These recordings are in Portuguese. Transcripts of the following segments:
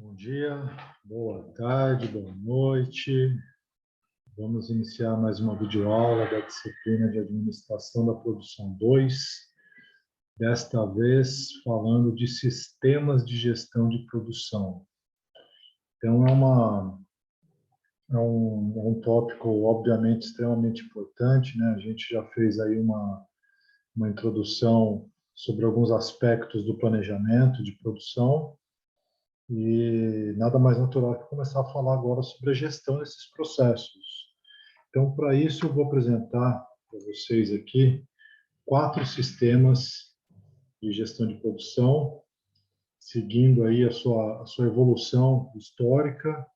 Bom dia, boa tarde, boa noite. Vamos iniciar mais uma videoaula da disciplina de Administração da Produção 2, desta vez falando de sistemas de gestão de produção. Então, é um tópico, obviamente, extremamente importante, né? A gente já fez aí uma introdução sobre alguns aspectos do planejamento de produção, e nada mais natural que começar a falar agora sobre a gestão desses processos. Então, para isso, eu vou apresentar para vocês aqui 4 sistemas de gestão de produção, seguindo aí a sua evolução histórica,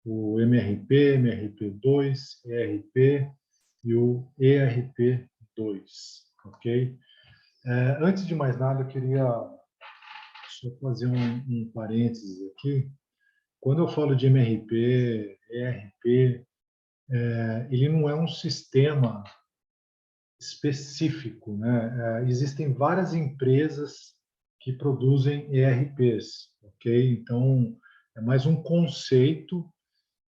o MRP, MRP2, ERP e o ERP2, ok? Antes de mais nada, eu queria só fazer um parênteses aqui. Quando eu falo de MRP, ERP, ele não é um sistema específico, né? Existem várias empresas que produzem ERPs, ok? Então, é mais um conceito,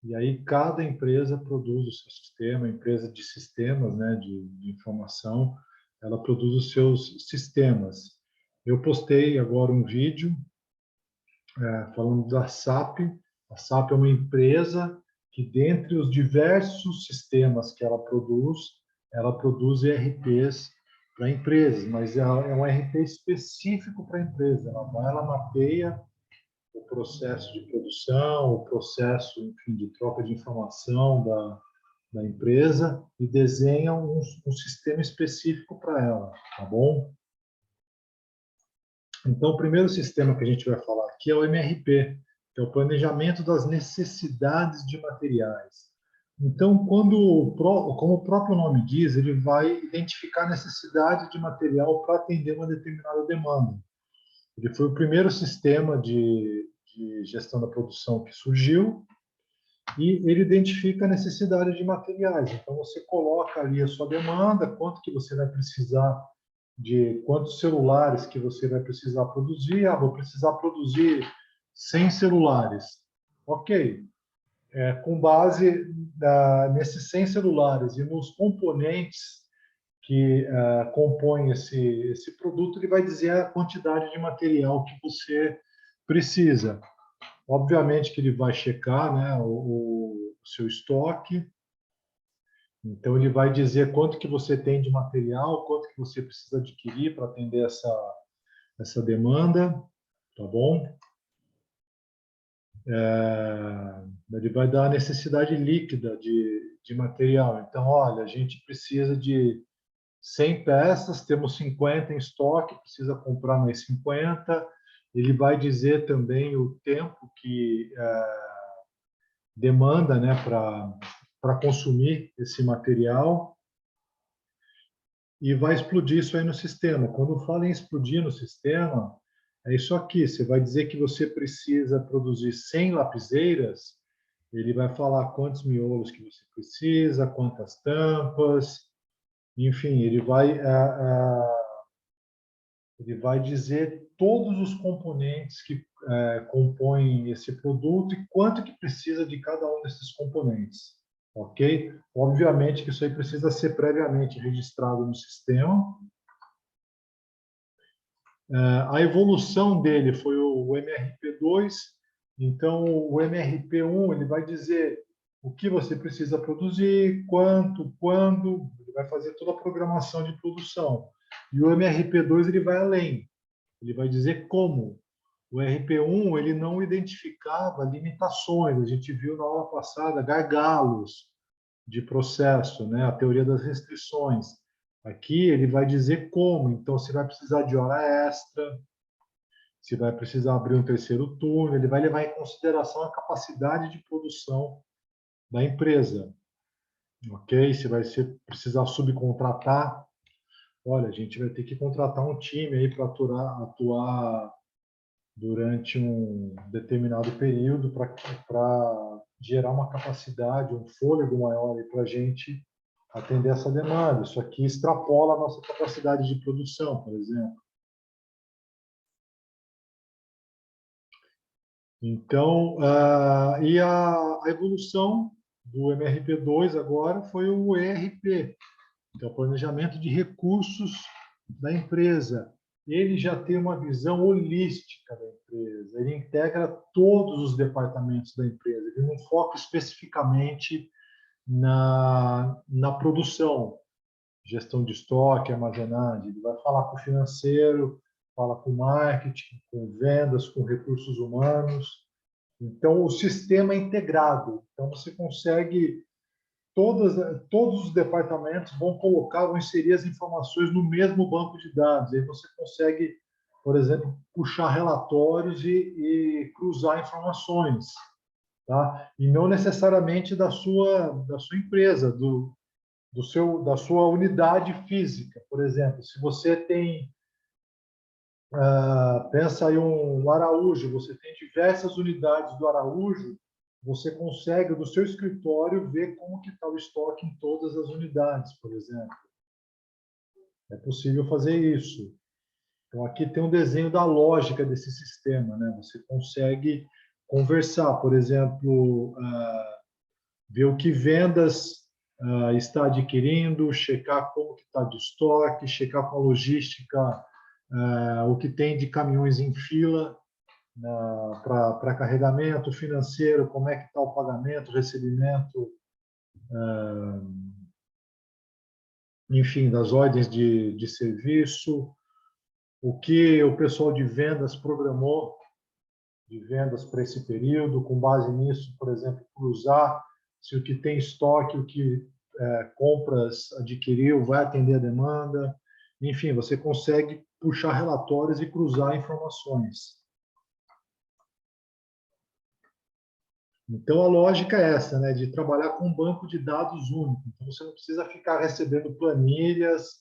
e aí cada empresa produz o seu sistema, empresa de sistemas, né, de informação, ela produz os seus sistemas. Eu postei agora um vídeo falando da SAP. A SAP é uma empresa que, dentre os diversos sistemas que ela produz ERPs para empresas, mas é um ERP específico para a empresa. Ela mapeia o processo de produção, o processo, enfim, de troca de informação da empresa e desenha um sistema específico para ela, tá bom? Então, o primeiro sistema que a gente vai falar aqui é o MRP, que é o planejamento das necessidades de materiais. Então, como o próprio nome diz, ele vai identificar a necessidade de material para atender uma determinada demanda. Ele foi o primeiro sistema de gestão da produção que surgiu, e ele identifica a necessidade de materiais. Então, você coloca ali a sua demanda, quanto que você vai precisar, de quantos celulares que você vai precisar produzir. Vou precisar produzir 100 celulares. Ok. Com base nesses 100 celulares e nos componentes que compõem esse produto, ele vai dizer a quantidade de material que você precisa. Obviamente que ele vai checar, né, o seu estoque. Então, ele vai dizer quanto que você tem de material, quanto que você precisa adquirir para atender essa demanda, tá bom? Ele vai dar a necessidade líquida de material. Então, olha, a gente precisa de 100 peças, temos 50 em estoque, precisa comprar mais 50. Ele vai dizer também o tempo que demanda, né, para consumir esse material, e vai explodir isso aí no sistema. Quando fala em explodir no sistema, é isso aqui. Você vai dizer que você precisa produzir 100 lapiseiras, ele vai falar quantos miolos que você precisa, quantas tampas, enfim, ele vai dizer todos os componentes que compõem esse produto e quanto que precisa de cada um desses componentes, ok? Obviamente que isso aí precisa ser previamente registrado no sistema. A evolução dele foi o MRP2. Então, o MRP1 ele vai dizer o que você precisa produzir, quanto, quando, ele vai fazer toda a programação de produção. E o MRP2 ele vai além, ele vai dizer como. O RP1 ele não identificava limitações, a gente viu na aula passada gargalos de processo, né? A teoria das restrições. Aqui ele vai dizer como, então você vai precisar de hora extra, se vai precisar abrir um terceiro turno, ele vai levar em consideração a capacidade de produção da empresa, ok? Se vai precisar subcontratar, olha, a gente vai ter que contratar um time aí para atuar durante um determinado período para gerar uma capacidade, um fôlego maior para a gente atender essa demanda. Isso aqui extrapola a nossa capacidade de produção, por exemplo. Então, a evolução do MRP2 agora foi o ERP, que é o planejamento de recursos da empresa. Ele já tem uma visão holística da empresa, ele integra todos os departamentos da empresa, ele não foca especificamente na produção, gestão de estoque, armazenagem, ele vai falar com o financeiro, fala com o marketing, com vendas, com recursos humanos. Então, o sistema é integrado. Então, você consegue todos os departamentos vão inserir as informações no mesmo banco de dados. Aí você consegue, por exemplo, puxar relatórios e cruzar informações, tá? E não necessariamente da sua empresa, da sua unidade física. Por exemplo, se você tem, pensa aí um Araújo, você tem diversas unidades do Araújo, você consegue, do seu escritório, ver como que está o estoque em todas as unidades, por exemplo. É possível fazer isso. Então, aqui tem um desenho da lógica desse sistema, né? Você consegue conversar, por exemplo, ver o que vendas está adquirindo, checar como que está de estoque, checar com a logística o que tem de caminhões em fila para carregamento financeiro, como é que está o pagamento, recebimento, enfim, das ordens de serviço, o que o pessoal de vendas programou de vendas para esse período, com base nisso, por exemplo, cruzar se o que tem estoque, o que compras adquiriu, vai atender a demanda. Enfim, você consegue puxar relatórios e cruzar informações. Então, a lógica é essa, né, de trabalhar com um banco de dados único. Então, você não precisa ficar recebendo planilhas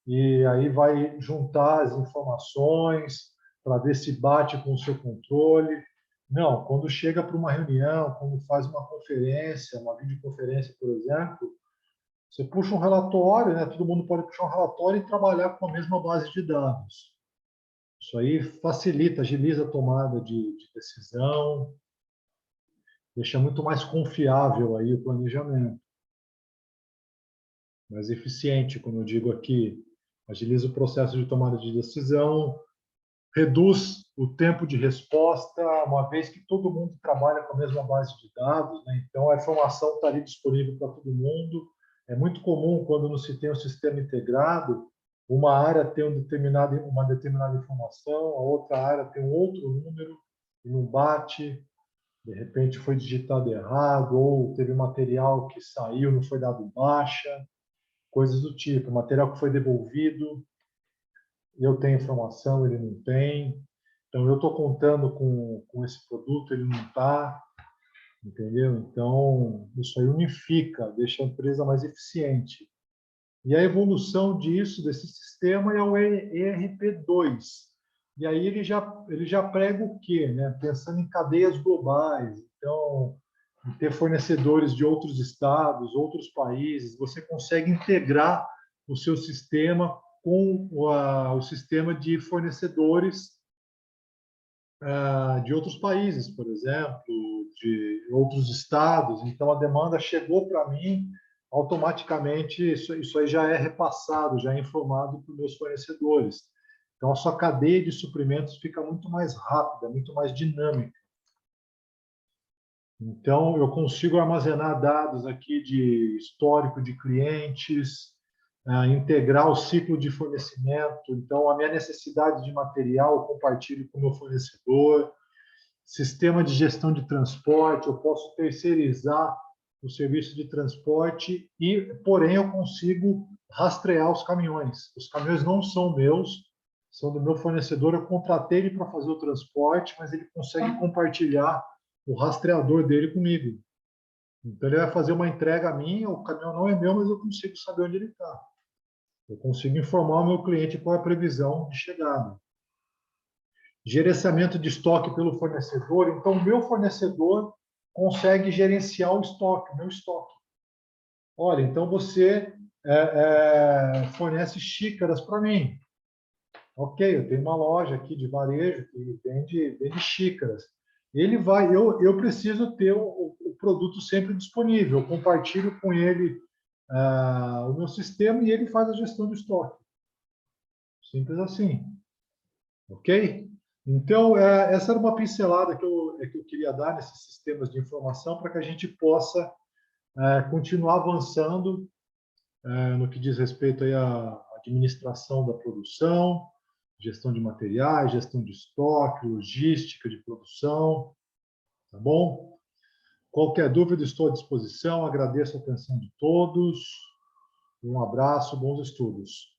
e aí vai juntar as informações para ver se bate com o seu controle. Não, quando chega para uma reunião, quando faz uma conferência, uma videoconferência, por exemplo, você puxa um relatório, né, todo mundo pode puxar um relatório e trabalhar com a mesma base de dados. Isso aí facilita, agiliza a tomada de decisão, deixa muito mais confiável aí o planejamento, mais eficiente, como eu digo aqui, agiliza o processo de tomada de decisão, reduz o tempo de resposta, uma vez que todo mundo trabalha com a mesma base de dados, né? Então a informação está ali disponível para todo mundo. É muito comum quando não se tem um sistema integrado, uma área tem uma determinada informação, a outra área tem um outro número e não bate, de repente foi digitado errado, ou teve material que saiu, não foi dado baixa, coisas do tipo, material que foi devolvido, eu tenho informação, ele não tem, então eu estou contando com esse produto, ele não está, entendeu? Então, isso aí unifica, deixa a empresa mais eficiente. E a evolução disso, desse sistema, é o ERP2. E aí ele já prega o quê? Né? Pensando em cadeias globais, então, em ter fornecedores de outros estados, outros países, você consegue integrar o seu sistema com o sistema de fornecedores de outros países, por exemplo, de outros estados. Então, a demanda chegou para mim, automaticamente isso aí já é repassado, já é informado para os meus fornecedores. Então, a sua cadeia de suprimentos fica muito mais rápida, muito mais dinâmica. Então, eu consigo armazenar dados aqui de histórico de clientes, integrar o ciclo de fornecimento. Então, a minha necessidade de material eu compartilho com o meu fornecedor. Sistema de gestão de transporte, eu posso terceirizar o serviço de transporte e, porém, eu consigo rastrear os caminhões. Os caminhões não são meus, são do meu fornecedor. Eu contratei ele para fazer o transporte, mas ele consegue compartilhar o rastreador dele comigo. Então, ele vai fazer uma entrega minha, o caminhão não é meu, mas eu consigo saber onde ele está. Eu consigo informar o meu cliente qual é a previsão de chegada. Gerenciamento de estoque pelo fornecedor. Então, o meu fornecedor consegue gerenciar o estoque, o meu estoque. Olha, então você fornece xícaras para mim. Ok, eu tenho uma loja aqui de varejo que vende xícaras. eu preciso ter o produto sempre disponível, eu compartilho com ele o meu sistema e ele faz a gestão do estoque. Simples assim, ok? Então, essa era uma pincelada que eu queria dar nesses sistemas de informação para que a gente possa continuar avançando no que diz respeito aí à administração da produção, gestão de materiais, gestão de estoque, logística de produção, tá bom? Qualquer dúvida, estou à disposição. Agradeço a atenção de todos. Um abraço, bons estudos.